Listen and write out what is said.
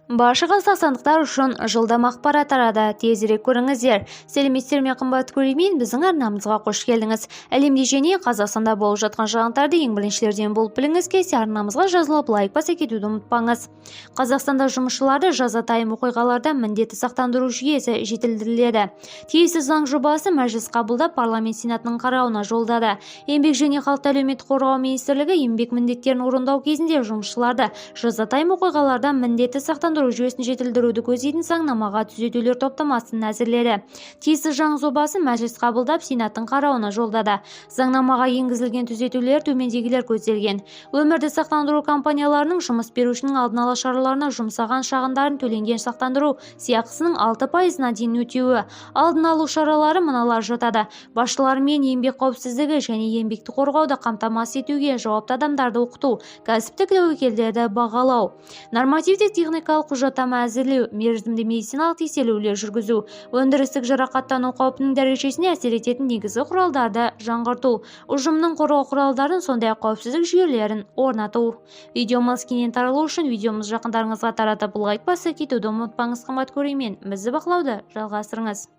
Барша қазақстандықтар үшін жылдам ақпарат тарады. Тезірек көріңіздер. Сәлеметсіздер ме қымбатты көрермен, біздің арнамызға қош келдіңіз. Әлемде және Қазақстанда болып жатқан жаңалықтарды ең біріншілерден болып біліңіз келсе, арнамызға жазылып лайк баса кетуді ұмытпаңыз. Қазақстанда жұмысшыларды жазатайым оқиғалардан міндетті сақтандыру жүйесі жетілдіріледі. Тиісті заң жобасы мәжіліс қабылдап, парламент сенатының қарауына жолдады. Еңбек және халықты әлеуметтік қорғау министрлігі еңбек міндеттерін орындау кезінде жұмысшыларды жазатайым оқиғалардан міндетті сақтандыру жүйесін жетілдіруді көздейтін заңнамаға түзетулер топтамасын әзірледі. Тиісті заң жобасы мәжіліс қабылдап, сенаттың қарауына жолдады. Заңнамаға енгізілген түзетулер төмендегілер көзделген. Өмірді сақтандыру компанияларының жұмыс берушінің алдын ала шараларына жұмсаған шығындарын төленген сақтандыру сыйақысының 6%-на дейін өтеуі. Алдын алу шаралары мыналар жатады: басшылар мен еңбек қауіпсіздігі және еңбекті қорғауды қамтамасыз етуге жауапты адамдарды оқыту, кәсіптік тәуекелдерді бағалау, нормативтік техникалық құжаттама әзірлеу, мерзімді медициналық тексерулер жүргізу, өндірістік жарақаттану қаупінің дәрежесіне әсер ететін негізгі құралдарды жаңғырту, ұжымның қорғау құралдарын, сондай-ақ қауіпсіздік жүйелерін орнату. Видеомыз кеңінен таралу үшін видеомыз жақындарыңызға таратып лайк баса кетуді ұмытпаңыз. Қымбатты көрермен, бізді бақылауды жалғастырыңыз.